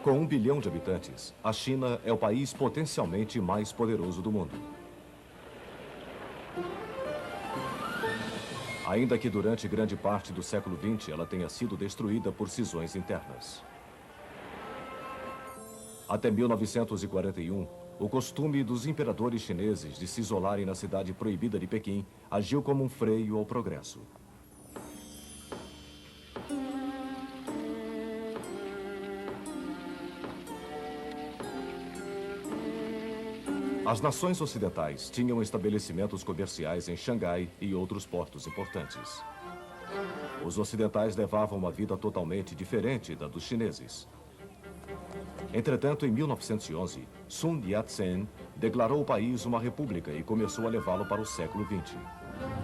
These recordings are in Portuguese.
Com 1 bilhão de habitantes, a China é o país potencialmente mais poderoso do mundo. Ainda que durante grande parte do século XX ela tenha sido destruída por cisões internas. Até 1941, o costume dos imperadores chineses de se isolarem na cidade proibida de Pequim agiu como um freio ao progresso. As nações ocidentais tinham estabelecimentos comerciais em Xangai e outros portos importantes. Os ocidentais levavam uma vida totalmente diferente da dos chineses. Entretanto, em 1911, Sun Yat-sen declarou o país uma república e começou a levá-lo para o século XX.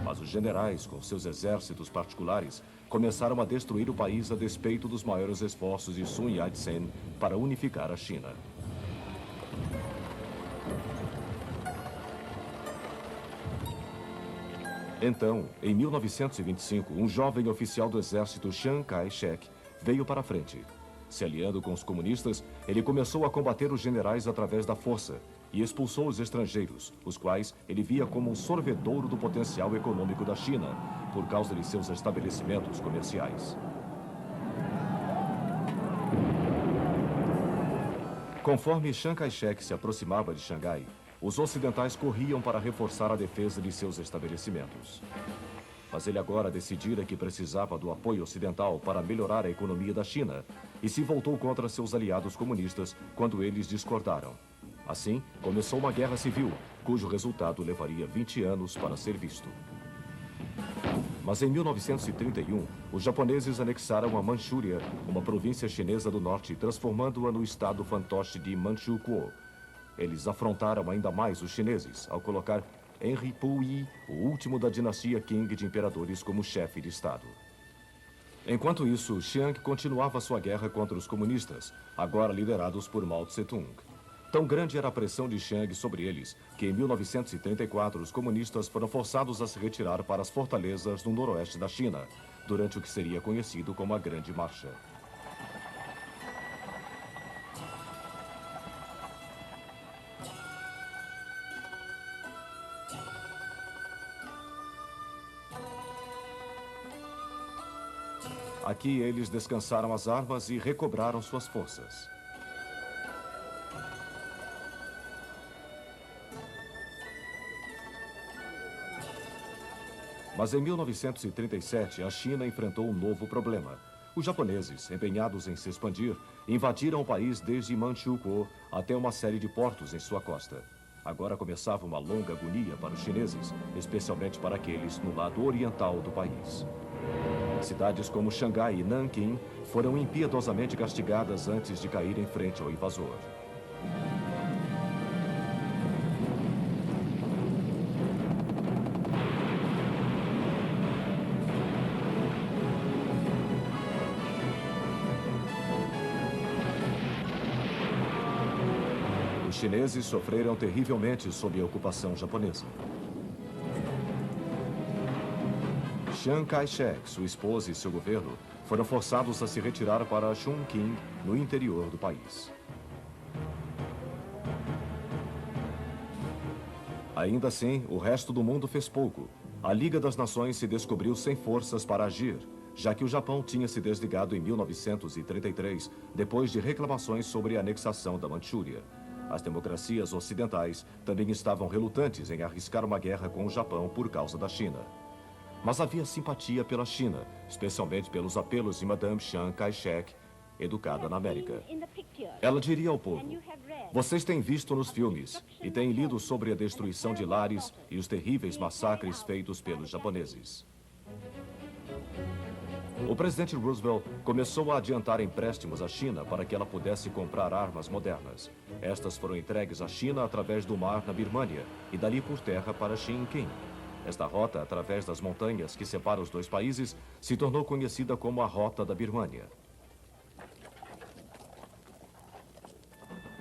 Mas os generais, com seus exércitos particulares, começaram a destruir o país a despeito dos maiores esforços de Sun Yat-sen para unificar a China. Então, em 1925, um jovem oficial do exército, Chiang Kai-shek, veio para a frente. Se aliando com os comunistas, ele começou a combater os generais através da força e expulsou os estrangeiros, os quais ele via como um sorvedouro do potencial econômico da China, por causa de seus estabelecimentos comerciais. Conforme Chiang Kai-shek se aproximava de Xangai, os ocidentais corriam para reforçar a defesa de seus estabelecimentos. Mas ele agora decidira que precisava do apoio ocidental para melhorar a economia da China e se voltou contra seus aliados comunistas quando eles discordaram. Assim, começou uma guerra civil, cujo resultado levaria 20 anos para ser visto. Mas em 1931, os japoneses anexaram a Manchúria, uma província chinesa do norte, transformando-a no estado fantoche de Manchukuo. Eles afrontaram ainda mais os chineses, ao colocar Henry Puyi, o último da dinastia Qing de imperadores, como chefe de estado. Enquanto isso, Chiang continuava sua guerra contra os comunistas, agora liderados por Mao Tse-tung. Tão grande era a pressão de Chiang sobre eles, que em 1934 os comunistas foram forçados a se retirar para as fortalezas no noroeste da China, durante o que seria conhecido como a Grande Marcha. Aqui eles descansaram as armas e recobraram suas forças. Mas em 1937, a China enfrentou um novo problema. Os japoneses, empenhados em se expandir, invadiram o país desde Manchukuo até uma série de portos em sua costa. Agora começava uma longa agonia para os chineses, especialmente para aqueles no lado oriental do país. Cidades como Xangai e Nanquim foram impiedosamente castigadas antes de cair em frente ao invasor. Os chineses sofreram terrivelmente sob a ocupação japonesa. Chiang Kai-shek, sua esposa e seu governo foram forçados a se retirar para Chongqing, no interior do país. Ainda assim, o resto do mundo fez pouco. A Liga das Nações se descobriu sem forças para agir, já que o Japão tinha se desligado em 1933, depois de reclamações sobre a anexação da Manchúria. As democracias ocidentais também estavam relutantes em arriscar uma guerra com o Japão por causa da China. Mas havia simpatia pela China, especialmente pelos apelos de Madame Chiang Kai-shek, educada na América. Ela diria ao povo: vocês têm visto nos filmes e têm lido sobre a destruição de lares e os terríveis massacres feitos pelos japoneses. O presidente Roosevelt começou a adiantar empréstimos à China para que ela pudesse comprar armas modernas. Estas foram entregues à China através do mar na Birmânia e dali por terra para Xinjiang. Esta rota, através das montanhas que separam os dois países, se tornou conhecida como a Rota da Birmânia.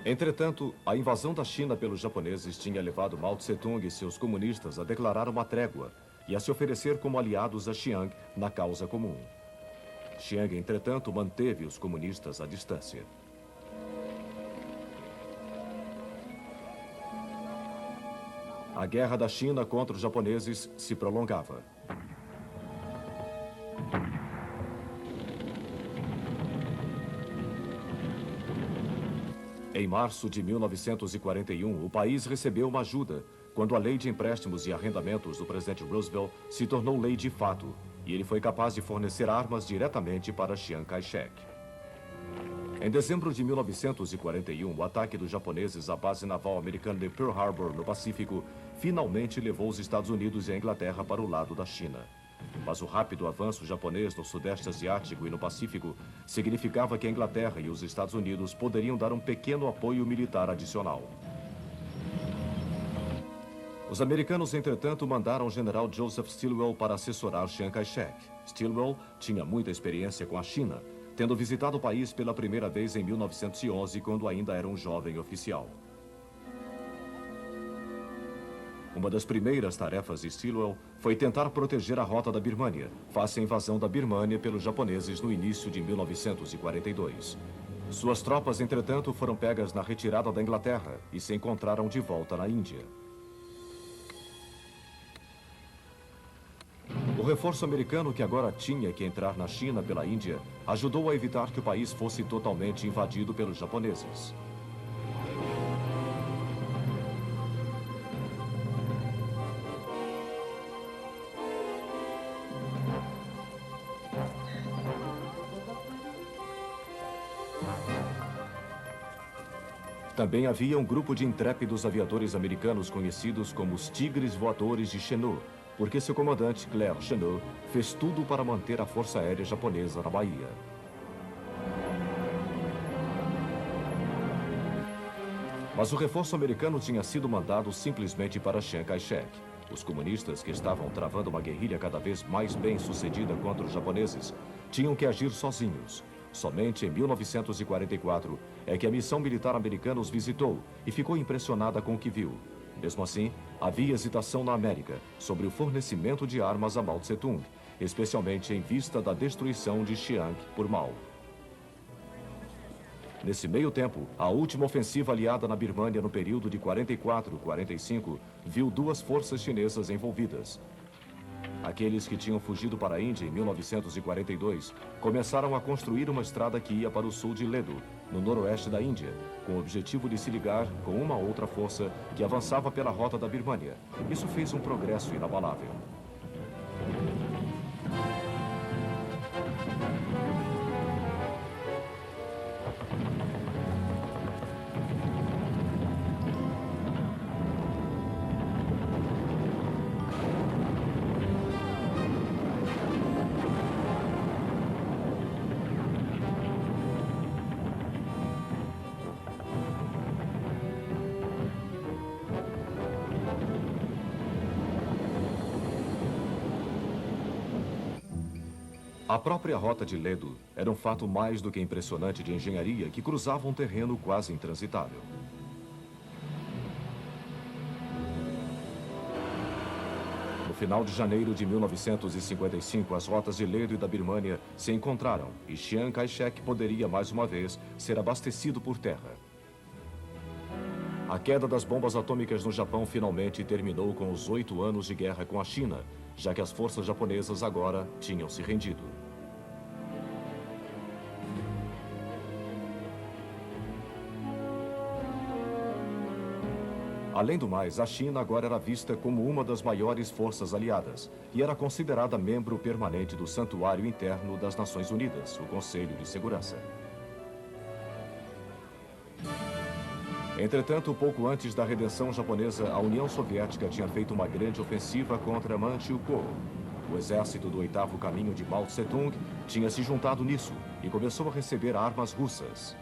Entretanto, a invasão da China pelos japoneses tinha levado Mao Tse-tung e seus comunistas a declarar uma trégua e a se oferecer como aliados a Chiang na causa comum. Chiang, entretanto, manteve os comunistas à distância. A guerra da China contra os japoneses se prolongava. Em março de 1941, o país recebeu uma ajuda quando a Lei de Empréstimos e Arrendamentos do presidente Roosevelt se tornou lei de fato, e ele foi capaz de fornecer armas diretamente para Chiang Kai-shek. Em dezembro de 1941, o ataque dos japoneses à base naval americana de Pearl Harbor, no Pacífico, finalmente levou os Estados Unidos e a Inglaterra para o lado da China. Mas o rápido avanço japonês no Sudeste Asiático e no Pacífico significava que a Inglaterra e os Estados Unidos poderiam dar um pequeno apoio militar adicional. Os americanos, entretanto, mandaram o general Joseph Stilwell para assessorar Chiang Kai-shek. Stilwell tinha muita experiência com a China, tendo visitado o país pela primeira vez em 1911, quando ainda era um jovem oficial. Uma das primeiras tarefas de Stilwell foi tentar proteger a rota da Birmânia, face à invasão da Birmânia pelos japoneses no início de 1942. Suas tropas, entretanto, foram pegas na retirada da Inglaterra e se encontraram de volta na Índia. O reforço americano, que agora tinha que entrar na China pela Índia, ajudou a evitar que o país fosse totalmente invadido pelos japoneses. Também havia um grupo de intrépidos aviadores americanos conhecidos como os Tigres Voadores de Chenot, porque seu comandante, Claire Chenot, fez tudo para manter a Força Aérea Japonesa na Bahia. Mas o reforço americano tinha sido mandado simplesmente para Chiang Kai-shek. Os comunistas, que estavam travando uma guerrilha cada vez mais bem-sucedida contra os japoneses, tinham que agir sozinhos. Somente em 1944 é que a missão militar americana os visitou e ficou impressionada com o que viu. Mesmo assim, havia hesitação na América sobre o fornecimento de armas a Mao Tse-tung, especialmente em vista da destruição de Chiang por Mao. Nesse meio tempo, a última ofensiva aliada na Birmânia no período de 44-45 viu duas forças chinesas envolvidas. Aqueles que tinham fugido para a Índia em 1942 começaram a construir uma estrada que ia para o sul de Ledo, no noroeste da Índia, com o objetivo de se ligar com uma outra força que avançava pela rota da Birmânia. Isso fez um progresso inabalável. A própria rota de Ledo era um fato mais do que impressionante de engenharia que cruzava um terreno quase intransitável. No final de janeiro de 1955, as rotas de Ledo e da Birmânia se encontraram e Chiang Kai-shek poderia mais uma vez ser abastecido por terra. A queda das bombas atômicas no Japão finalmente terminou com os 8 anos de guerra com a China, já que as forças japonesas agora tinham se rendido. Além do mais, a China agora era vista como uma das maiores forças aliadas e era considerada membro permanente do Santuário Interno das Nações Unidas, o Conselho de Segurança. Entretanto, pouco antes da redenção japonesa, a União Soviética tinha feito uma grande ofensiva contra Manchukuo. O exército do 8º Caminho de Mao Tse-tung tinha se juntado nisso e começou a receber armas russas.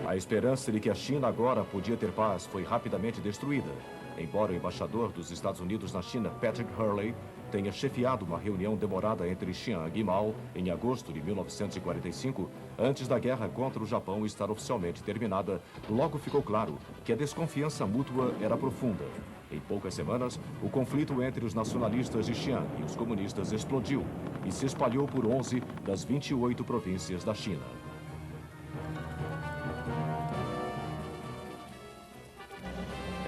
A esperança de que a China agora podia ter paz foi rapidamente destruída, embora o embaixador dos Estados Unidos na China, Patrick Hurley, tenha chefiado uma reunião demorada entre Chiang e Mao em agosto de 1945, antes da guerra contra o Japão estar oficialmente terminada, logo ficou claro que a desconfiança mútua era profunda. Em poucas semanas, o conflito entre os nacionalistas de Chiang e os comunistas explodiu e se espalhou por 11 das 28 províncias da China.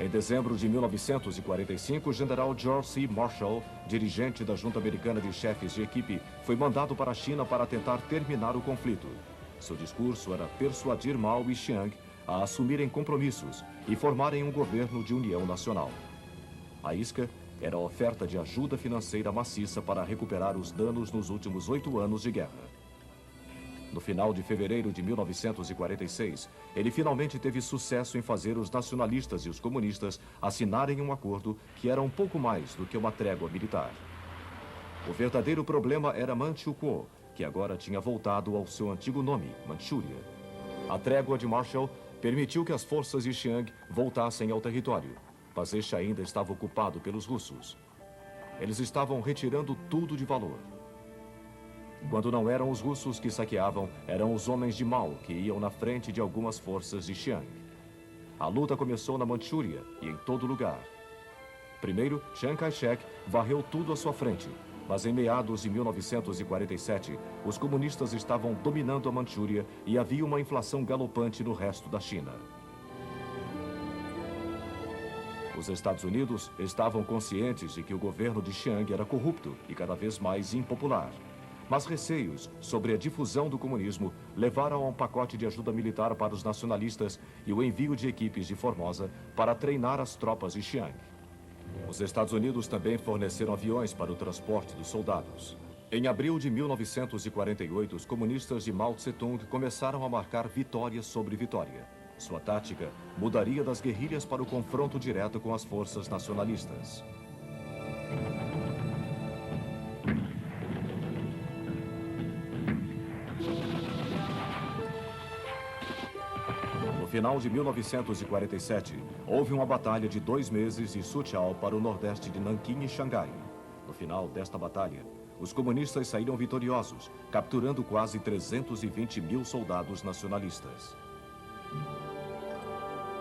Em dezembro de 1945, o general George C. Marshall, dirigente da Junta Americana de Chefes de Equipe, foi mandado para a China para tentar terminar o conflito. Seu discurso era persuadir Mao e Chiang a assumirem compromissos e formarem um governo de união nacional. A isca era a oferta de ajuda financeira maciça para recuperar os danos nos últimos 8 anos de guerra. No final de fevereiro de 1946, ele finalmente teve sucesso em fazer os nacionalistas e os comunistas assinarem um acordo que era um pouco mais do que uma trégua militar. O verdadeiro problema era Manchukuo, que agora tinha voltado ao seu antigo nome, Manchúria. A trégua de Marshall permitiu que as forças de Chiang voltassem ao território, mas este ainda estava ocupado pelos russos. Eles estavam retirando tudo de valor. Quando não eram os russos que saqueavam, eram os homens de Mao que iam na frente de algumas forças de Chiang. A luta começou na Manchúria e em todo lugar. Primeiro, Chiang Kai-shek varreu tudo à sua frente, mas em meados de 1947, os comunistas estavam dominando a Manchúria e havia uma inflação galopante no resto da China. Os Estados Unidos estavam conscientes de que o governo de Chiang era corrupto e cada vez mais impopular. Mas receios sobre a difusão do comunismo levaram a um pacote de ajuda militar para os nacionalistas e o envio de equipes de Formosa para treinar as tropas de Chiang. Os Estados Unidos também forneceram aviões para o transporte dos soldados. Em abril de 1948, os comunistas de Mao Tse-tung começaram a marcar vitória sobre vitória. Sua tática mudaria das guerrilhas para o confronto direto com as forças nacionalistas. No final de 1947, houve uma batalha de 2 meses de Suqiao para o nordeste de Nanquim e Xangai. No final desta batalha, os comunistas saíram vitoriosos, capturando quase 320 mil soldados nacionalistas.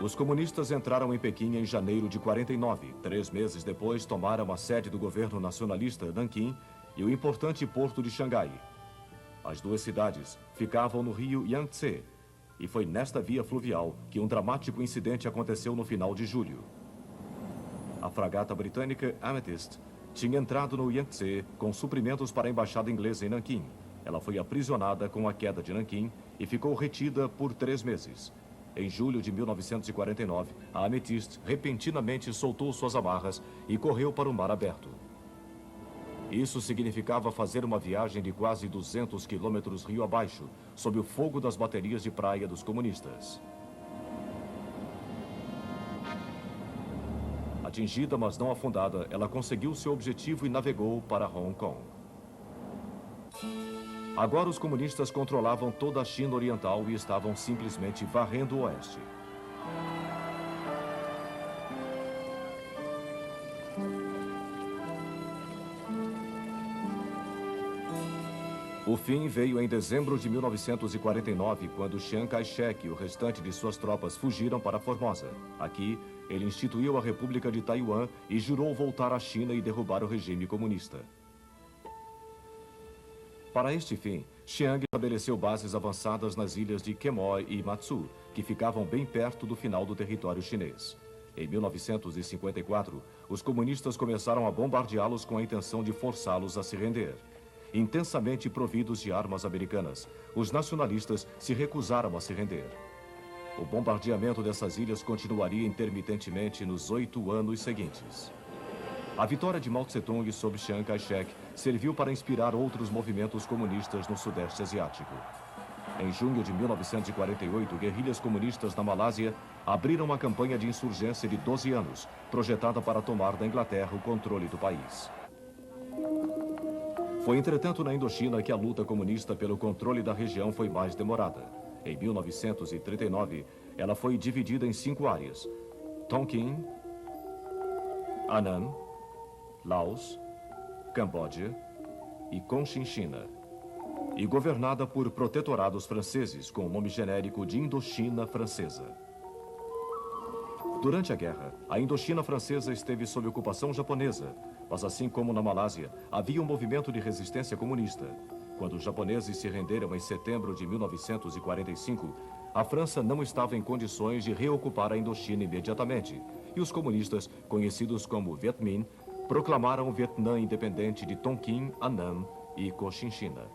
Os comunistas entraram em Pequim em janeiro de 49. 3 meses depois, tomaram a sede do governo nacionalista, Nanquim, e o importante porto de Xangai. As duas cidades ficavam no rio Yangtze, e foi nesta via fluvial que um dramático incidente aconteceu no final de julho. A fragata britânica Amethyst tinha entrado no Yangtze com suprimentos para a embaixada inglesa em Nanquim. Ela foi aprisionada com a queda de Nanquim e ficou retida por 3 meses. Em julho de 1949, a Amethyst repentinamente soltou suas amarras e correu para o mar aberto. Isso significava fazer uma viagem de quase 200 quilômetros rio abaixo, sob o fogo das baterias de praia dos comunistas. Atingida, mas não afundada, ela conseguiu seu objetivo e navegou para Hong Kong. Agora os comunistas controlavam toda a China Oriental e estavam simplesmente varrendo o oeste. O fim veio em dezembro de 1949, quando Chiang Kai-shek e o restante de suas tropas fugiram para Formosa. Aqui, ele instituiu a República de Taiwan e jurou voltar à China e derrubar o regime comunista. Para este fim, Chiang estabeleceu bases avançadas nas ilhas de Quemoy e Matsu, que ficavam bem perto do final do território chinês. Em 1954, os comunistas começaram a bombardeá-los com a intenção de forçá-los a se render. Intensamente providos de armas americanas, os nacionalistas se recusaram a se render. O bombardeamento dessas ilhas continuaria intermitentemente nos 8 anos seguintes. A vitória de Mao Tse-tung sobre Chiang Kai-shek serviu para inspirar outros movimentos comunistas no Sudeste Asiático. Em junho de 1948, guerrilhas comunistas na Malásia abriram uma campanha de insurgência de 12 anos, projetada para tomar da Inglaterra o controle do país. Foi, entretanto, na Indochina que a luta comunista pelo controle da região foi mais demorada. Em 1939, ela foi dividida em 5 áreas: Tonkin, Annan, Laos, Camboja e Cochinchina, e governada por protetorados franceses com o nome genérico de Indochina Francesa. Durante a guerra, a Indochina Francesa esteve sob ocupação japonesa, mas assim como na Malásia, havia um movimento de resistência comunista. Quando os japoneses se renderam em setembro de 1945, a França não estava em condições de reocupar a Indochina imediatamente, e os comunistas, conhecidos como Viet Minh, proclamaram o Vietnã independente de Tonkin, Annam e Cochinchina.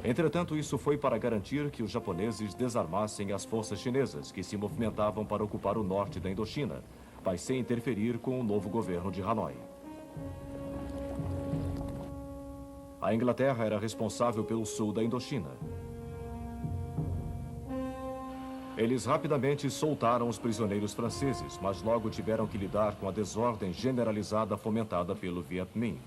Entretanto, isso foi para garantir que os japoneses desarmassem as forças chinesas que se movimentavam para ocupar o norte da Indochina, mas sem interferir com o novo governo de Hanoi. A Inglaterra era responsável pelo sul da Indochina. Eles rapidamente soltaram os prisioneiros franceses, mas logo tiveram que lidar com a desordem generalizada fomentada pelo Viet Minh.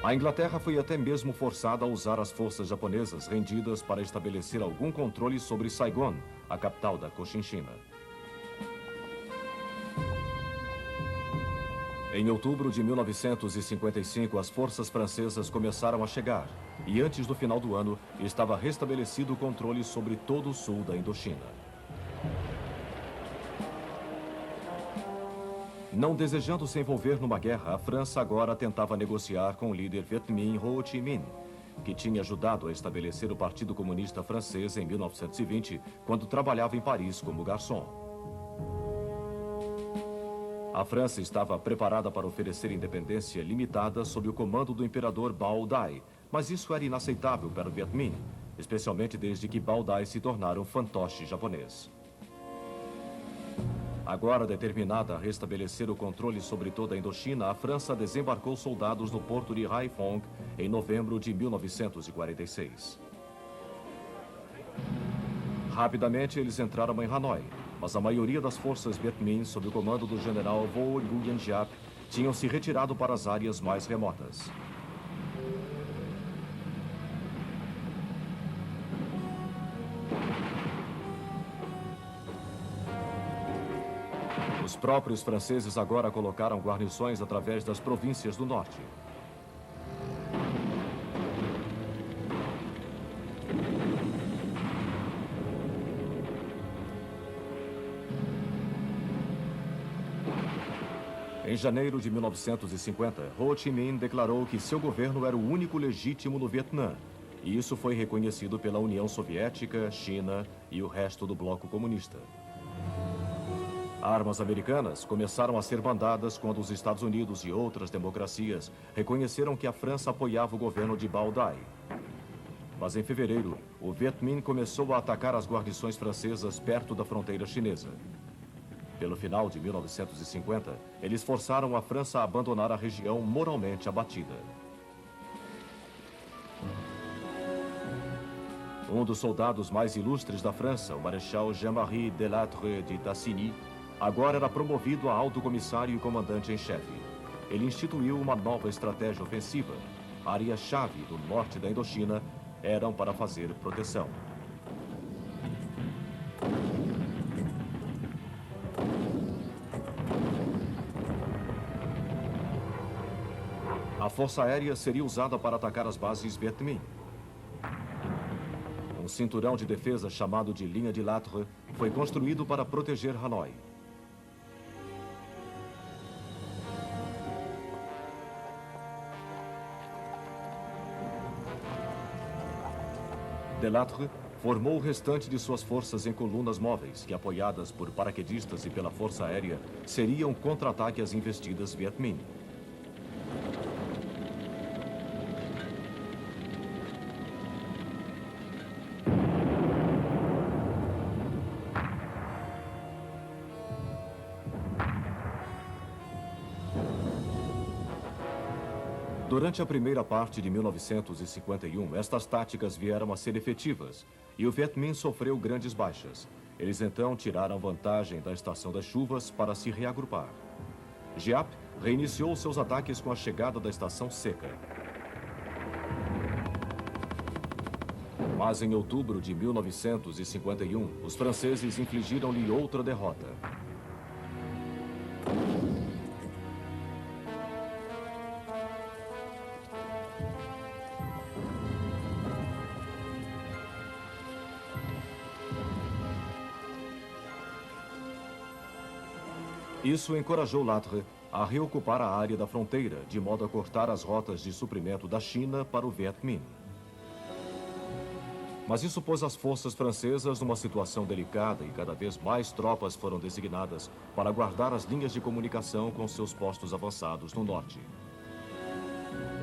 A Inglaterra foi até mesmo forçada a usar as forças japonesas rendidas para estabelecer algum controle sobre Saigon, a capital da Cochinchina. Em outubro de 1955, as forças francesas começaram a chegar e antes do final do ano estava restabelecido o controle sobre todo o sul da Indochina. Não desejando se envolver numa guerra, a França agora tentava negociar com o líder Viet Minh Ho Chi Minh, que tinha ajudado a estabelecer o Partido Comunista Francês em 1920, quando trabalhava em Paris como garçom. A França estava preparada para oferecer independência limitada sob o comando do imperador Bao Dai, mas isso era inaceitável para o Viet Minh, especialmente desde que Bao Dai se tornara um fantoche japonês. Agora determinada a restabelecer o controle sobre toda a Indochina, a França desembarcou soldados no porto de Haiphong em novembro de 1946. Rapidamente eles entraram em Hanoi, mas a maioria das forças Viet Minh, sob o comando do general Vo Nguyen Giap, tinham se retirado para as áreas mais remotas. Os próprios franceses agora colocaram guarnições através das províncias do norte. Em janeiro de 1950, Ho Chi Minh declarou que seu governo era o único legítimo no Vietnã, e isso foi reconhecido pela União Soviética, China e o resto do bloco comunista. Armas americanas começaram a ser mandadas quando os Estados Unidos e outras democracias reconheceram que a França apoiava o governo de Bao Dai. Mas em fevereiro, o Viet Minh começou a atacar as guarnições francesas perto da fronteira chinesa. Pelo final de 1950, eles forçaram a França a abandonar a região moralmente abatida. Um dos soldados mais ilustres da França, o Marechal Jean-Marie Delattre de Tassigny, agora era promovido a alto comissário e comandante-em-chefe. Ele instituiu uma nova estratégia ofensiva. Áreas-chave do norte da Indochina eram para fazer proteção. A força aérea seria usada para atacar as bases Viet Minh. Um cinturão de defesa chamado de Linha de Latre foi construído para proteger Hanoi. Delattre formou o restante de suas forças em colunas móveis que, apoiadas por paraquedistas e pela força aérea, seriam contra-ataque às investidas Viet Minh. Durante a primeira parte de 1951, estas táticas vieram a ser efetivas e o Viet Minh sofreu grandes baixas. Eles então tiraram vantagem da estação das chuvas para se reagrupar. Giap reiniciou seus ataques com a chegada da estação seca. Mas em outubro de 1951, os franceses infligiram-lhe outra derrota. Isso encorajou Latre a reocupar a área da fronteira, de modo a cortar as rotas de suprimento da China para o Viet Minh. Mas isso pôs as forças francesas numa situação delicada e cada vez mais tropas foram designadas para guardar as linhas de comunicação com seus postos avançados no norte.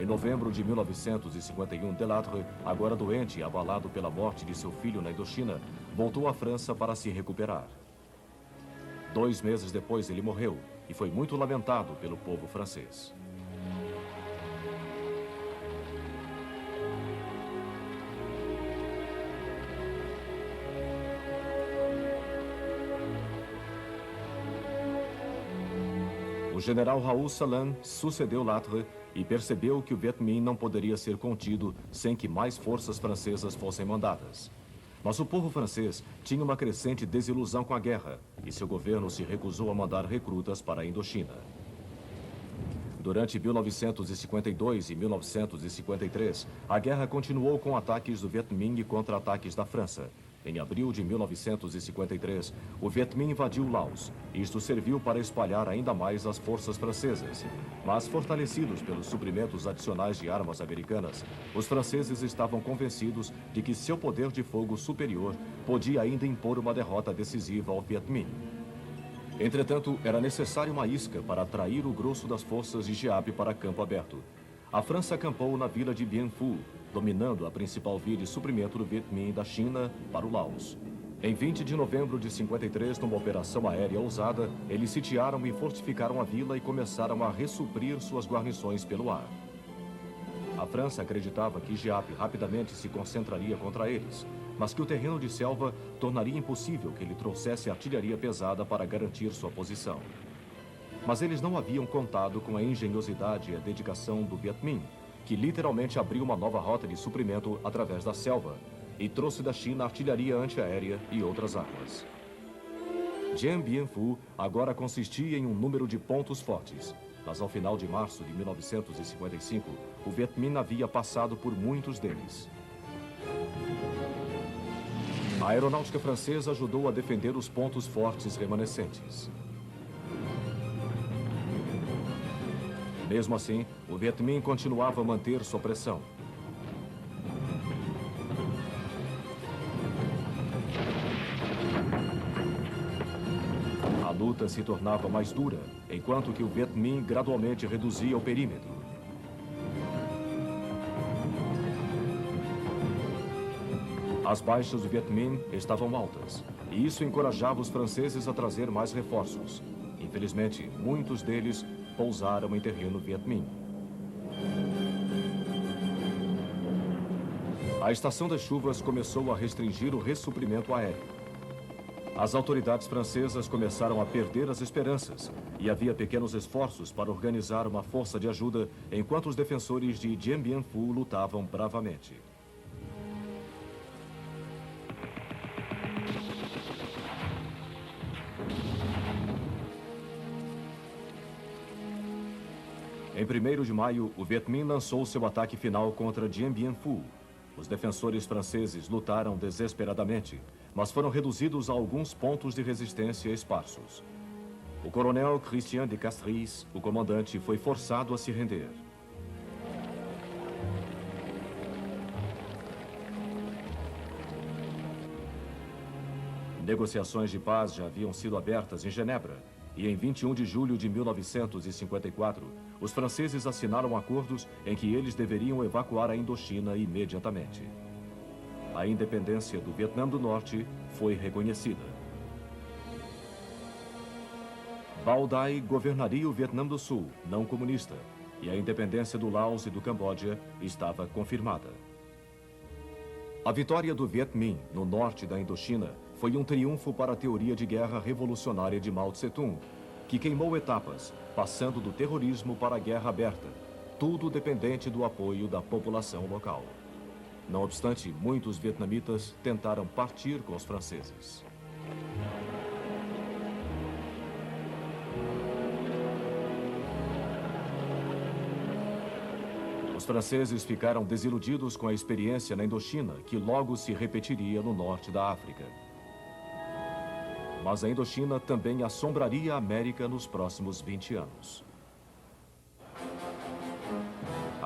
Em novembro de 1951, Delattre, agora doente e abalado pela morte de seu filho na Indochina, voltou à França para se recuperar. 2 meses depois, ele morreu e foi muito lamentado pelo povo francês. O general Raoul Salan sucedeu Latre e percebeu que o Viet Minh não poderia ser contido sem que mais forças francesas fossem mandadas. Mas o povo francês tinha uma crescente desilusão com a guerra e seu governo se recusou a mandar recrutas para a Indochina. Durante 1952 e 1953, a guerra continuou com ataques do Viet Minh e contra-ataques da França. Em abril de 1953, o Viet Minh invadiu Laos. Isto serviu para espalhar ainda mais as forças francesas. Mas, fortalecidos pelos suprimentos adicionais de armas americanas, os franceses estavam convencidos de que seu poder de fogo superior podia ainda impor uma derrota decisiva ao Viet Minh. Entretanto, era necessário uma isca para atrair o grosso das forças de Giap para campo aberto. A França acampou na vila de Bien Phu, dominando a principal via de suprimento do Viet Minh da China para o Laos. Em 20 de novembro de 53, numa operação aérea ousada, eles sitiaram e fortificaram a vila e começaram a ressuprir suas guarnições pelo ar. A França acreditava que Giap rapidamente se concentraria contra eles, mas que o terreno de selva tornaria impossível que ele trouxesse artilharia pesada para garantir sua posição. Mas eles não haviam contado com a engenhosidade e a dedicação do Viet Minh, que literalmente abriu uma nova rota de suprimento através da selva e trouxe da China artilharia antiaérea e outras armas. Dien Bien Phu agora consistia em um número de pontos fortes, mas ao final de março de 1955, o Viet Minh havia passado por muitos deles. A aeronáutica francesa ajudou a defender os pontos fortes remanescentes. Mesmo assim, o Viet Minh continuava a manter sua pressão. A luta se tornava mais dura, enquanto que o Viet Minh gradualmente reduzia o perímetro. As baixas do Viet Minh estavam altas, e isso encorajava os franceses a trazer mais reforços. Infelizmente, muitos deles pousaram em terreno Viet Minh. A estação das chuvas começou a restringir o ressuprimento aéreo. As autoridades francesas começaram a perder as esperanças e havia pequenos esforços para organizar uma força de ajuda enquanto os defensores de Dien Bien Phu lutavam bravamente. Em 1º de maio, o Viet Minh lançou seu ataque final contra Dien Bien Phu. Os defensores franceses lutaram desesperadamente, mas foram reduzidos a alguns pontos de resistência esparsos. O coronel Christian de Castries, o comandante, foi forçado a se render. Negociações de paz já haviam sido abertas em Genebra, e em 21 de julho de 1954, os franceses assinaram acordos em que eles deveriam evacuar a Indochina imediatamente. A independência do Vietnã do Norte foi reconhecida. Bao Dai governaria o Vietnã do Sul, não comunista, e a independência do Laos e do Camboja estava confirmada. A vitória do Viet Minh no norte da Indochina foi um triunfo para a teoria de guerra revolucionária de Mao Tse-tung, que queimou etapas, passando do terrorismo para a guerra aberta, tudo dependente do apoio da população local. Não obstante, muitos vietnamitas tentaram partir com os franceses. Os franceses ficaram desiludidos com a experiência na Indochina, que logo se repetiria no norte da África. Mas a Indochina também assombraria a América nos próximos 20 anos.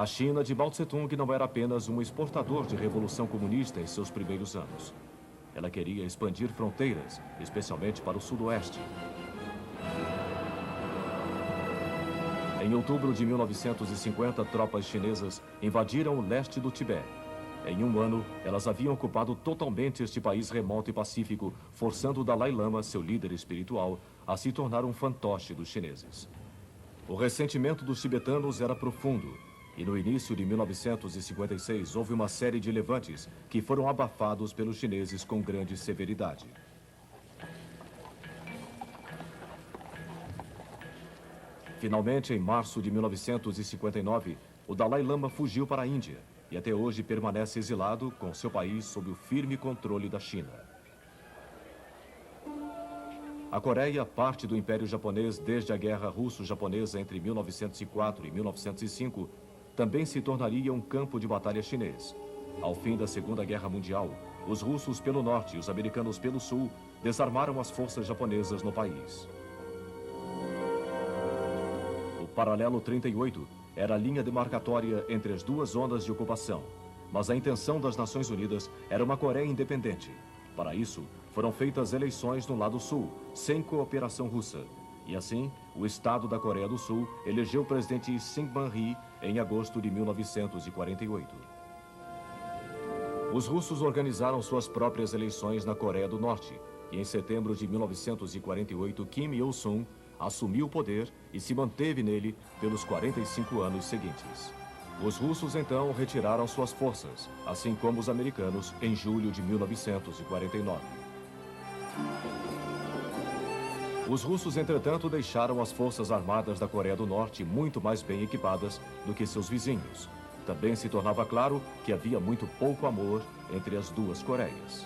A China de Mao Tse-tung não era apenas um exportador de revolução comunista em seus primeiros anos. Ela queria expandir fronteiras, especialmente para o sudoeste. Em outubro de 1950, tropas chinesas invadiram o leste do Tibete. Em um ano, elas haviam ocupado totalmente este país remoto e pacífico, forçando o Dalai Lama, seu líder espiritual, a se tornar um fantoche dos chineses. O ressentimento dos tibetanos era profundo, e no início de 1956 houve uma série de levantes que foram abafados pelos chineses com grande severidade. Finalmente, em março de 1959, o Dalai Lama fugiu para a Índia e até hoje permanece exilado com seu país sob o firme controle da China. A Coreia, parte do Império Japonês desde a Guerra Russo-Japonesa entre 1904 e 1905, também se tornaria um campo de batalha chinês. Ao fim da Segunda Guerra Mundial, os russos pelo norte e os americanos pelo sul desarmaram as forças japonesas no país. O paralelo 38 era a linha demarcatória entre as duas zonas de ocupação, mas a intenção das Nações Unidas era uma Coreia independente. Para isso, foram feitas eleições no lado sul, sem cooperação russa. E assim, o Estado da Coreia do Sul elegeu o presidente Syngman-rhee em agosto de 1948. Os russos organizaram suas próprias eleições na Coreia do Norte, e em setembro de 1948, Kim Il-sung assumiu o poder e se manteve nele pelos 45 anos seguintes. Os russos, então, retiraram suas forças, assim como os americanos, em julho de 1949. Os russos, entretanto, deixaram as forças armadas da Coreia do Norte muito mais bem equipadas do que seus vizinhos. Também se tornava claro que havia muito pouco amor entre as duas Coreias.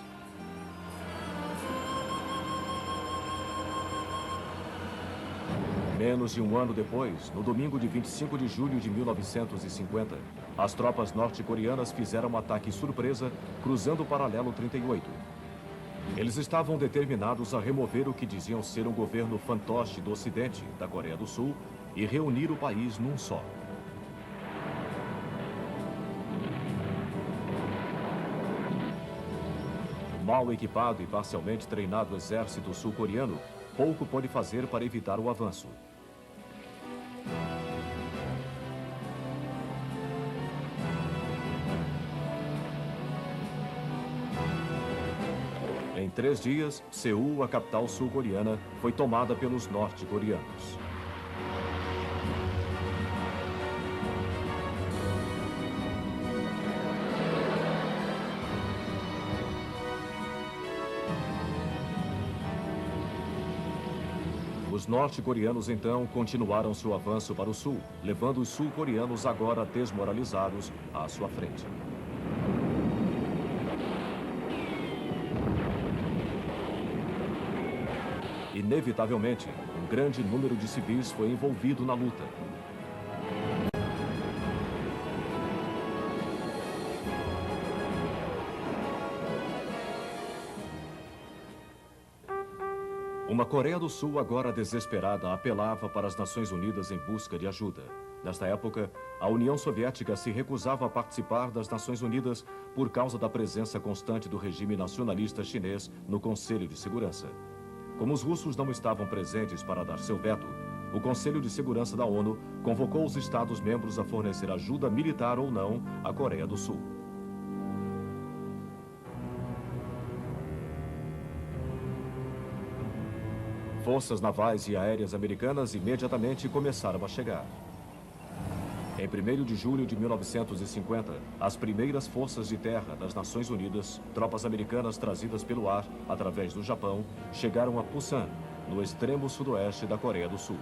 Menos de um ano depois, no domingo de 25 de julho de 1950, as tropas norte-coreanas fizeram um ataque surpresa cruzando o paralelo 38. Eles estavam determinados a remover o que diziam ser um governo fantoche do Ocidente, da Coreia do Sul, e reunir o país num só. O mal equipado e parcialmente treinado exército sul-coreano pouco pôde fazer para evitar o avanço. Em 3 dias, Seul, a capital sul-coreana, foi tomada pelos norte-coreanos. Os norte-coreanos, então, continuaram seu avanço para o sul, levando os sul-coreanos agora desmoralizados à sua frente. Inevitavelmente, um grande número de civis foi envolvido na luta. Uma Coreia do Sul agora desesperada apelava para as Nações Unidas em busca de ajuda. Nesta época, a União Soviética se recusava a participar das Nações Unidas por causa da presença constante do regime nacionalista chinês no Conselho de Segurança. Como os russos não estavam presentes para dar seu veto, o Conselho de Segurança da ONU convocou os Estados-membros a fornecer ajuda militar ou não à Coreia do Sul. Forças navais e aéreas americanas imediatamente começaram a chegar. Em 1º de julho de 1950, as primeiras forças de terra das Nações Unidas, tropas americanas trazidas pelo ar, através do Japão, chegaram a Pusan, no extremo sudoeste da Coreia do Sul.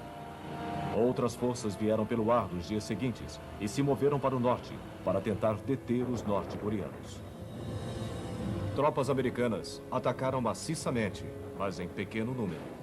Outras forças vieram pelo ar nos dias seguintes e se moveram para o norte, para tentar deter os norte-coreanos. Tropas americanas atacaram maciçamente, mas em pequeno número.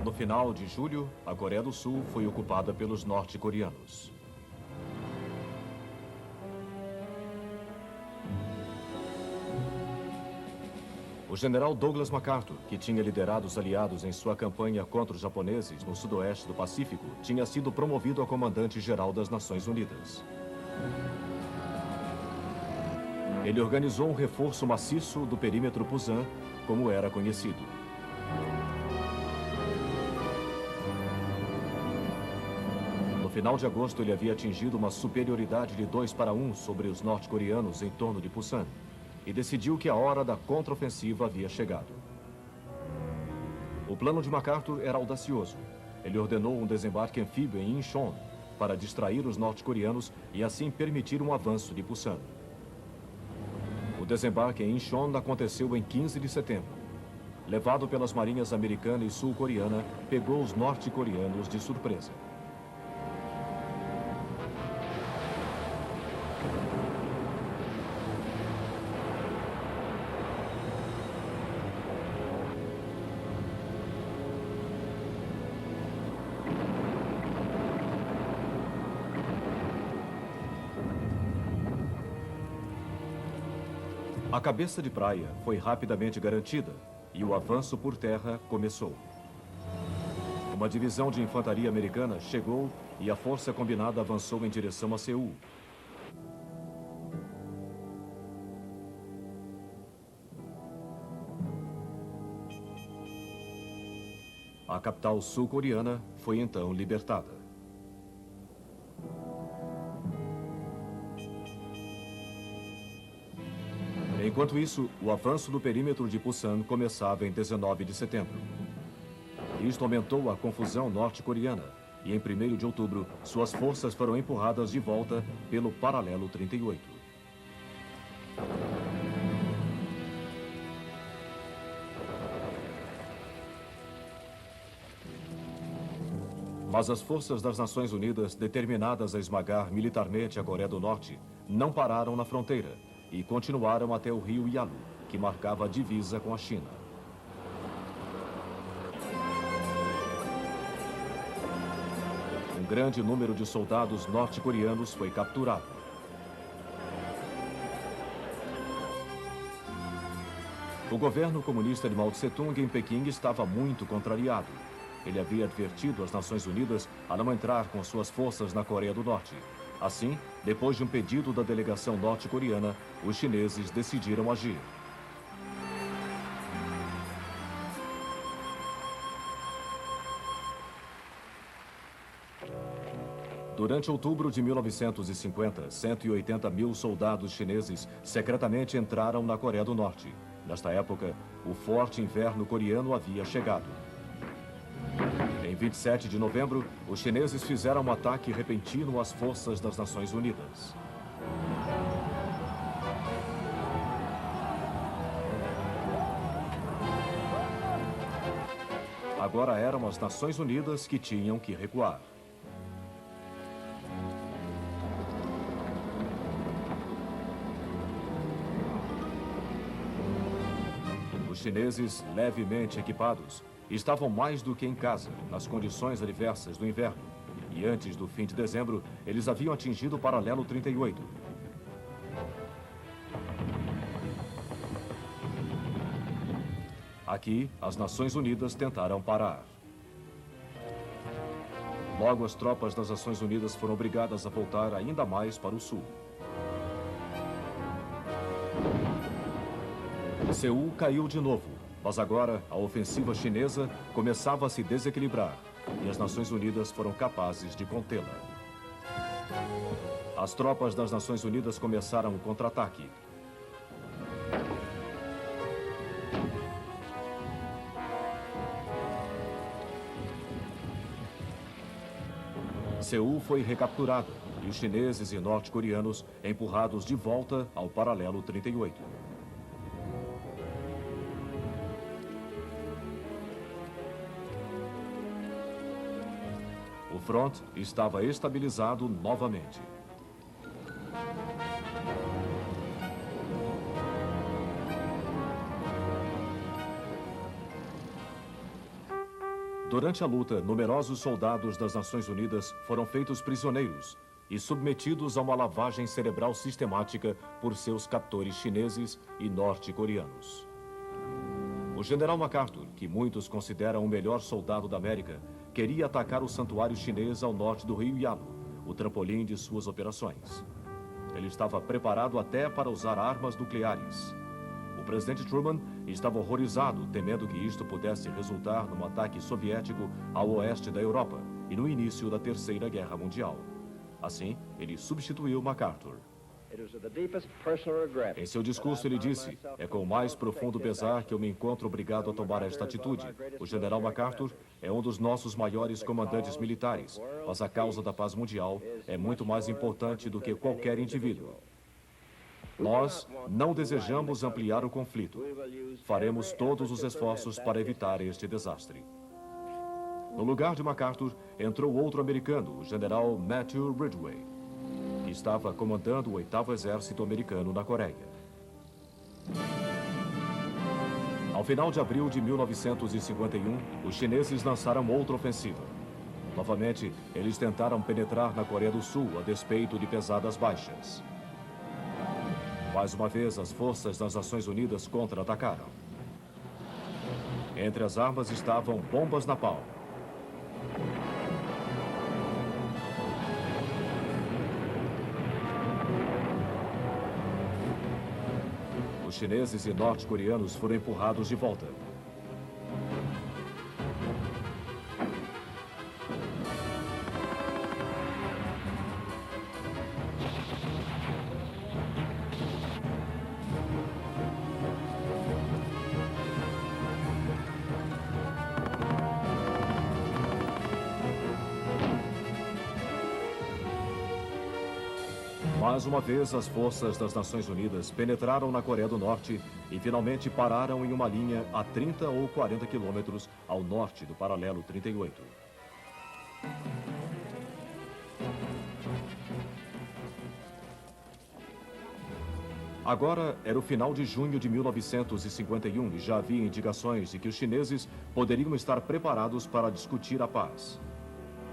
No final de julho, a Coreia do Sul foi ocupada pelos norte-coreanos. O general Douglas MacArthur, que tinha liderado os aliados em sua campanha contra os japoneses no sudoeste do Pacífico, tinha sido promovido a comandante-geral das Nações Unidas. Ele organizou um reforço maciço do perímetro Pusan, como era conhecido. No final de agosto, ele havia atingido uma superioridade de 2-1 sobre os norte-coreanos em torno de Pusan e decidiu que a hora da contraofensiva havia chegado. O plano de MacArthur era audacioso. Ele ordenou um desembarque anfíbio em Incheon para distrair os norte-coreanos e assim permitir um avanço de Pusan. O desembarque em Incheon aconteceu em 15 de setembro. Levado pelas marinhas americana e sul-coreana, pegou os norte-coreanos de surpresa. A cabeça de praia foi rapidamente garantida e o avanço por terra começou. Uma divisão de infantaria americana chegou e a força combinada avançou em direção a Seul. A capital sul-coreana foi então libertada. Enquanto isso, o avanço do perímetro de Pusan começava em 19 de setembro. Isto aumentou a confusão norte-coreana e em 1º de outubro, suas forças foram empurradas de volta pelo paralelo 38. Mas as forças das Nações Unidas, determinadas a esmagar militarmente a Coreia do Norte, não pararam na fronteira e continuaram até o rio Yalu, que marcava a divisa com a China. Um grande número de soldados norte-coreanos foi capturado. O governo comunista de Mao Tse-tung em Pequim estava muito contrariado. Ele havia advertido as Nações Unidas a não entrar com suas forças na Coreia do Norte. Assim, depois de um pedido da delegação norte-coreana, os chineses decidiram agir. Durante outubro de 1950, 180 mil soldados chineses secretamente entraram na Coreia do Norte. Nesta época, o forte inverno coreano havia chegado. Em 27 de novembro, os chineses fizeram um ataque repentino às forças das Nações Unidas. Agora eram as Nações Unidas que tinham que recuar. Os chineses, levemente equipados, estavam mais do que em casa, nas condições adversas do inverno. E antes do fim de dezembro, eles haviam atingido o paralelo 38. Aqui, as Nações Unidas tentaram parar. Logo, as tropas das Nações Unidas foram obrigadas a voltar ainda mais para o sul. Seul caiu de novo. Mas agora, a ofensiva chinesa começava a se desequilibrar e as Nações Unidas foram capazes de contê-la. As tropas das Nações Unidas começaram o contra-ataque. Seul foi recapturada e os chineses e norte-coreanos empurrados de volta ao paralelo 38. O front estava estabilizado novamente. Durante a luta, numerosos soldados das Nações Unidas foram feitos prisioneiros e submetidos a uma lavagem cerebral sistemática por seus captores chineses e norte-coreanos. O general MacArthur, que muitos consideram o melhor soldado da América, queria atacar o santuário chinês ao norte do rio Yalu, o trampolim de suas operações. Ele estava preparado até para usar armas nucleares. O presidente Truman estava horrorizado, temendo que isto pudesse resultar num ataque soviético ao oeste da Europa e no início da Terceira Guerra Mundial. Assim, ele substituiu MacArthur. Em seu discurso, ele disse: "É com o mais profundo pesar que eu me encontro obrigado a tomar esta atitude. O general MacArthur é um dos nossos maiores comandantes militares, mas a causa da paz mundial é muito mais importante do que qualquer indivíduo. Nós não desejamos ampliar o conflito. Faremos todos os esforços para evitar este desastre." No lugar de MacArthur, entrou outro americano, o general Matthew Ridgway, que estava comandando o 8º Exército Americano na Coreia. Ao final de abril de 1951, os chineses lançaram outra ofensiva. Novamente, eles tentaram penetrar na Coreia do Sul a despeito de pesadas baixas. Mais uma vez, as forças das Nações Unidas contra-atacaram. Entre as armas estavam bombas napalm. Os chineses e norte-coreanos foram empurrados de volta. Mais uma vez, as forças das Nações Unidas penetraram na Coreia do Norte e finalmente pararam em uma linha a 30 ou 40 quilômetros ao norte do paralelo 38. Agora era o final de junho de 1951 e já havia indicações de que os chineses poderiam estar preparados para discutir a paz.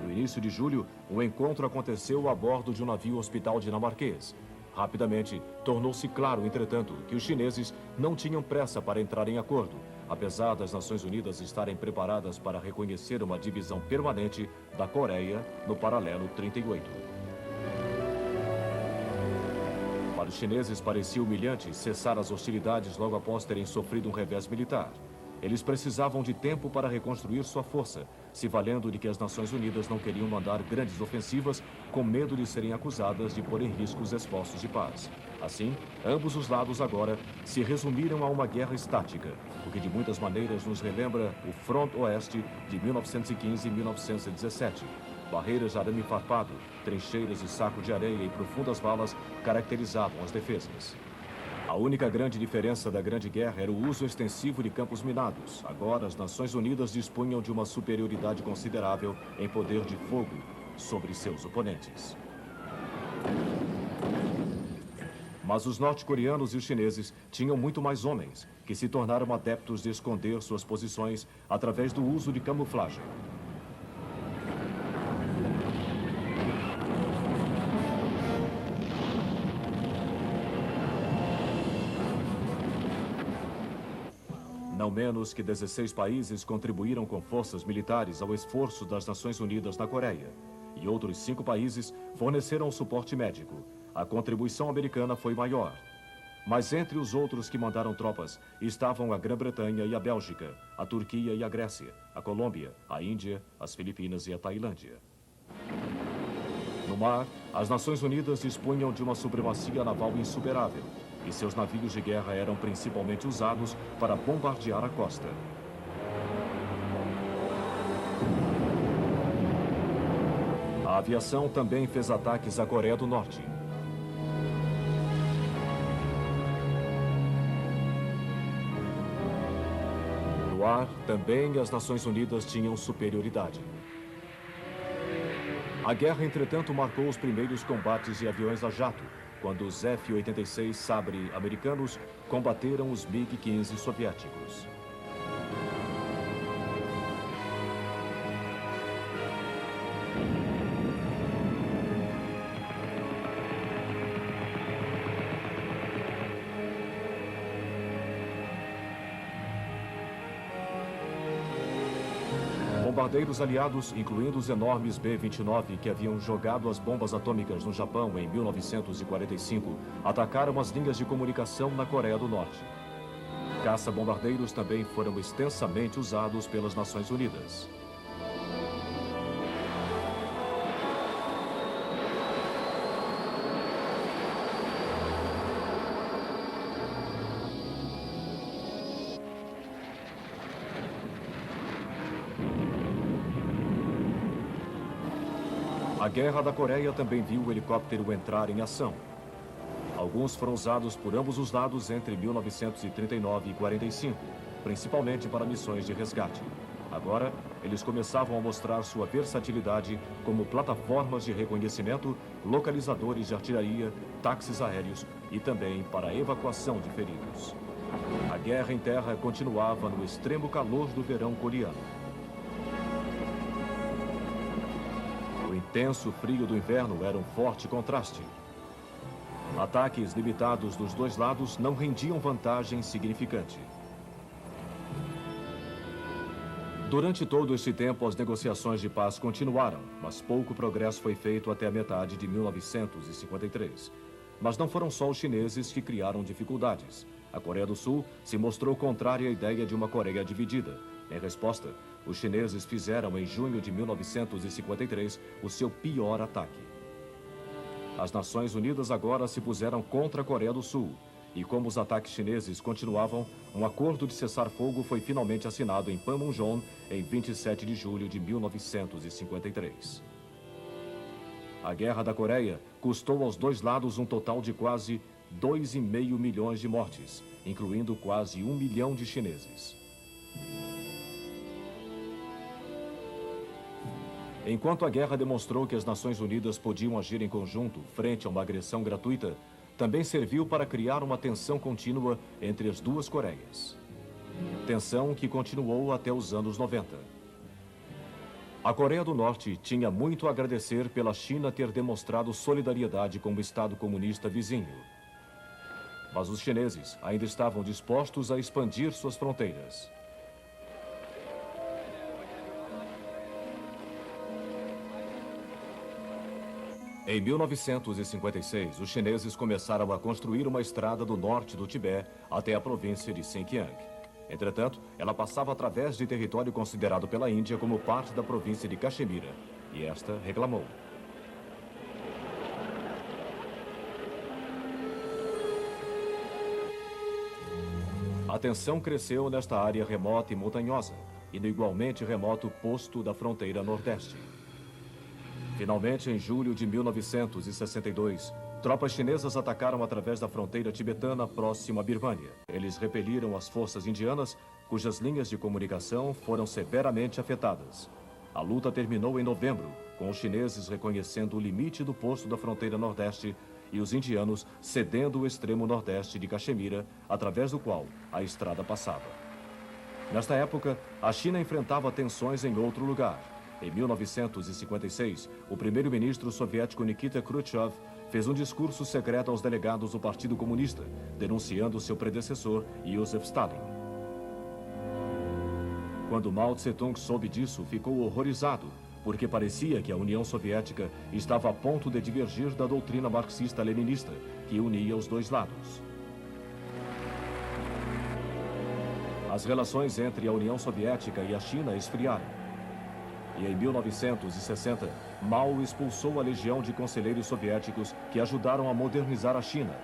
No início de julho, um encontro aconteceu a bordo de um navio hospital dinamarquês. Rapidamente, tornou-se claro, entretanto, que os chineses não tinham pressa para entrar em acordo, apesar das Nações Unidas estarem preparadas para reconhecer uma divisão permanente da Coreia no paralelo 38. Para os chineses, parecia humilhante cessar as hostilidades logo após terem sofrido um revés militar. Eles precisavam de tempo para reconstruir sua força, se valendo de que as Nações Unidas não queriam mandar grandes ofensivas com medo de serem acusadas de pôr em risco os esforços de paz. Assim, ambos os lados agora se resumiram a uma guerra estática, o que de muitas maneiras nos relembra o Front Oeste de 1915 e 1917. Barreiras de arame farpado, trincheiras e saco de areia e profundas valas caracterizavam as defesas. A única grande diferença da Grande Guerra era o uso extensivo de campos minados. Agora, as Nações Unidas dispunham de uma superioridade considerável em poder de fogo sobre seus oponentes. Mas os norte-coreanos e os chineses tinham muito mais homens, que se tornaram adeptos de esconder suas posições através do uso de camuflagem. Não menos que 16 países contribuíram com forças militares ao esforço das Nações Unidas na Coreia, e outros 5 países forneceram suporte médico. A contribuição americana foi maior. Mas entre os outros que mandaram tropas estavam a Grã-Bretanha e a Bélgica, a Turquia e a Grécia, a Colômbia, a Índia, as Filipinas e a Tailândia. No mar, as Nações Unidas dispunham de uma supremacia naval insuperável, e seus navios de guerra eram principalmente usados para bombardear a costa. A aviação também fez ataques à Coreia do Norte. No ar, também as Nações Unidas tinham superioridade. A guerra, entretanto, marcou os primeiros combates de aviões a jato, quando os F-86 Sabre americanos combateram os MiG-15 soviéticos. bombardeiros aliados, incluindo os enormes B-29 que haviam jogado as bombas atômicas no Japão em 1945, atacaram as linhas de comunicação na Coreia do Norte. Caça-bombardeiros também foram extensamente usados pelas Nações Unidas. A Guerra da Coreia também viu o helicóptero entrar em ação. Alguns foram usados por ambos os lados entre 1939 e 45, principalmente para missões de resgate. Agora, eles começavam a mostrar sua versatilidade como plataformas de reconhecimento, localizadores de artilharia, táxis aéreos e também para a evacuação de feridos. A guerra em terra continuava no extremo calor do verão coreano. O intenso frio do inverno era um forte contraste. Ataques limitados dos dois lados não rendiam vantagem significante. Durante todo este tempo, as negociações de paz continuaram, mas pouco progresso foi feito até a metade de 1953. Mas não foram só os chineses que criaram dificuldades. A Coreia do Sul se mostrou contrária à ideia de uma Coreia dividida. Em resposta, os chineses fizeram em junho de 1953 o seu pior ataque. As Nações Unidas agora se puseram contra a Coreia do Sul. E como os ataques chineses continuavam, um acordo de cessar-fogo foi finalmente assinado em Panmunjom em 27 de julho de 1953. A Guerra da Coreia custou aos dois lados um total de quase 2,5 milhões de mortes, incluindo quase 1 milhão de chineses. Enquanto a guerra demonstrou que as Nações Unidas podiam agir em conjunto frente a uma agressão gratuita, também serviu para criar uma tensão contínua entre as duas Coreias. Tensão que continuou até os anos 90. A Coreia do Norte tinha muito a agradecer pela China ter demonstrado solidariedade com o Estado comunista vizinho. Mas os chineses ainda estavam dispostos a expandir suas fronteiras. Em 1956, os chineses começaram a construir uma estrada do norte do Tibete até a província de Xinjiang. Entretanto, ela passava através de território considerado pela Índia como parte da província de Caxemira, e esta reclamou. A tensão cresceu nesta área remota e montanhosa, e no igualmente remoto posto da fronteira nordeste. Finalmente, em julho de 1962, tropas chinesas atacaram através da fronteira tibetana próxima à Birmânia. Eles repeliram as forças indianas, cujas linhas de comunicação foram severamente afetadas. A luta terminou em novembro, com os chineses reconhecendo o limite do posto da fronteira nordeste e os indianos cedendo o extremo nordeste de Caxemira, através do qual a estrada passava. Nesta época, a China enfrentava tensões em outro lugar. Em 1956, o primeiro-ministro soviético Nikita Khrushchev fez um discurso secreto aos delegados do Partido Comunista, denunciando seu predecessor, Joseph Stalin. Quando Mao Tse-tung soube disso, ficou horrorizado, porque parecia que a União Soviética estava a ponto de divergir da doutrina marxista-leninista, que unia os dois lados. As relações entre a União Soviética e a China esfriaram. E em 1960, Mao expulsou a legião de conselheiros soviéticos que ajudaram a modernizar a China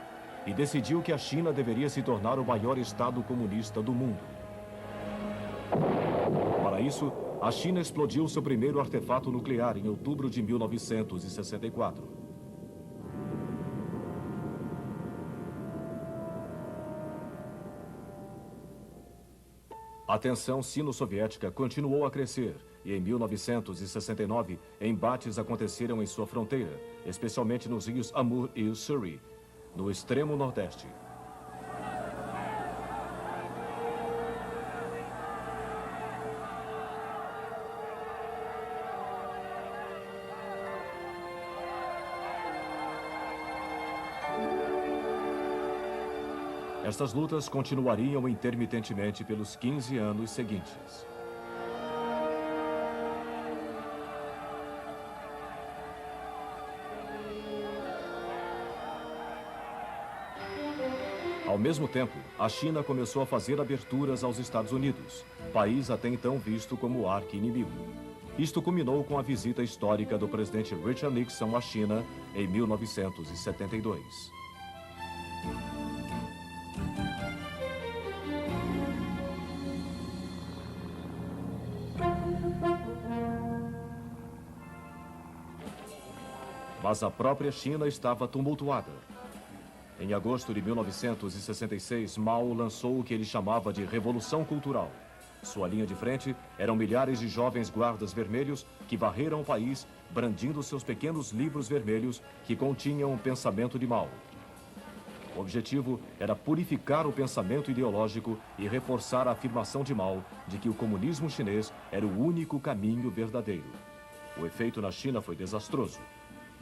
e decidiu que a China deveria se tornar o maior Estado comunista do mundo. Para isso, a China explodiu seu primeiro artefato nuclear em outubro de 1964. A tensão sino-soviética continuou a crescer e em 1969, embates aconteceram em sua fronteira, especialmente nos rios Amur e Ussuri, no extremo nordeste. Estas lutas continuariam intermitentemente pelos 15 anos seguintes. Ao mesmo tempo, a China começou a fazer aberturas aos Estados Unidos, país até então visto como arqui-inimigo. Isto culminou com a visita histórica do presidente Richard Nixon à China em 1972. Mas a própria China estava tumultuada. Em agosto de 1966, Mao lançou o que ele chamava de Revolução Cultural. Sua linha de frente eram milhares de jovens guardas vermelhos que varreram o país, brandindo seus pequenos livros vermelhos que continham o pensamento de Mao. O objetivo era purificar o pensamento ideológico e reforçar a afirmação de Mao de que o comunismo chinês era o único caminho verdadeiro. O efeito na China foi desastroso.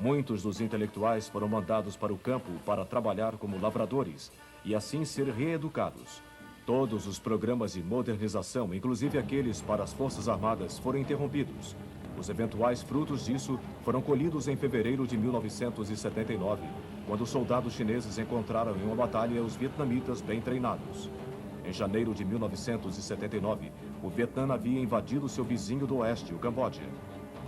Muitos dos intelectuais foram mandados para o campo para trabalhar como lavradores e assim ser reeducados. Todos os programas de modernização, inclusive aqueles para as Forças Armadas, foram interrompidos. Os eventuais frutos disso foram colhidos em fevereiro de 1979, quando os soldados chineses encontraram em uma batalha os vietnamitas bem treinados. Em janeiro de 1979, o Vietnã havia invadido seu vizinho do oeste, o Camboja.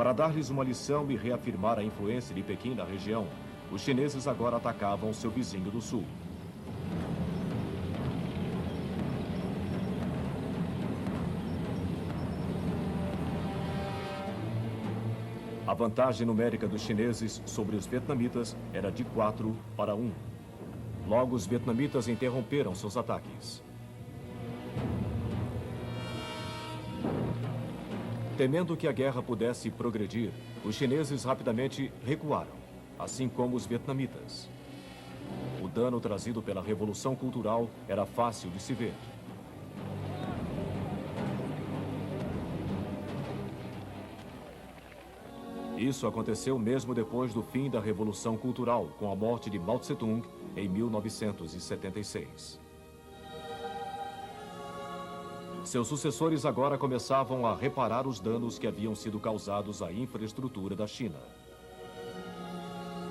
Para dar-lhes uma lição e reafirmar a influência de Pequim na região, os chineses agora atacavam seu vizinho do sul. A vantagem numérica dos chineses sobre os vietnamitas era de 4 para 1. Logo, os vietnamitas interromperam seus ataques. Temendo que a guerra pudesse progredir, os chineses rapidamente recuaram, assim como os vietnamitas. O dano trazido pela Revolução Cultural era fácil de se ver. Isso aconteceu mesmo depois do fim da Revolução Cultural, com a morte de Mao Tse-tung em 1976. Seus sucessores agora começavam a reparar os danos que haviam sido causados à infraestrutura da China.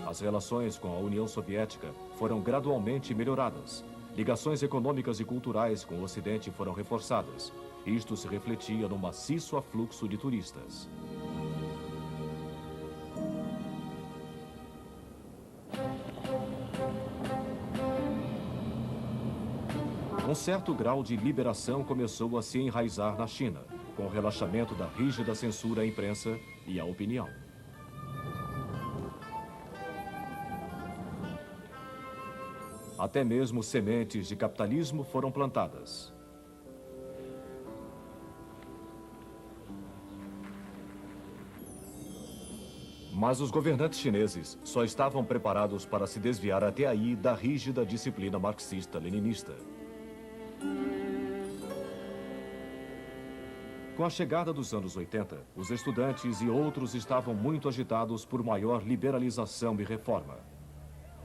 As relações com a União Soviética foram gradualmente melhoradas. Ligações econômicas e culturais com o Ocidente foram reforçadas. Isto se refletia no maciço afluxo de turistas. Um certo grau de liberação começou a se enraizar na China, com o relaxamento da rígida censura à imprensa e à opinião. Até mesmo sementes de capitalismo foram plantadas. Mas os governantes chineses só estavam preparados para se desviar até aí da rígida disciplina marxista-leninista. Com a chegada dos anos 80, os estudantes e outros estavam muito agitados por maior liberalização e reforma.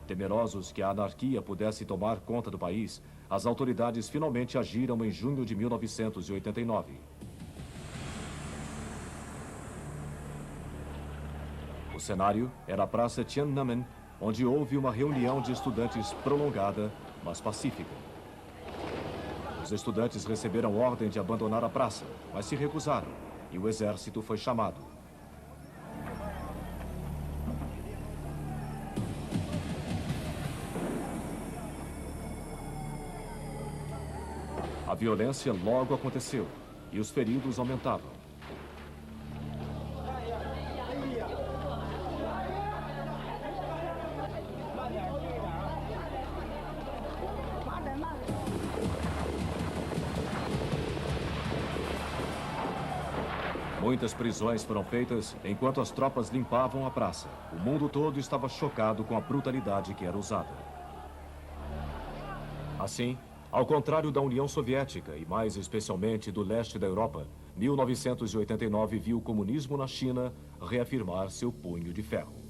Temerosos que a anarquia pudesse tomar conta do país, as autoridades finalmente agiram em junho de 1989. O cenário era a Praça Tiananmen, onde houve uma reunião de estudantes prolongada, mas pacífica. Os estudantes receberam ordem de abandonar a praça, mas se recusaram, e o exército foi chamado. A violência logo aconteceu, e os feridos aumentavam. Muitas prisões foram feitas enquanto as tropas limpavam a praça. O mundo todo estava chocado com a brutalidade que era usada. Assim, ao contrário da União Soviética e mais especialmente do leste da Europa, 1989 viu o comunismo na China reafirmar seu punho de ferro.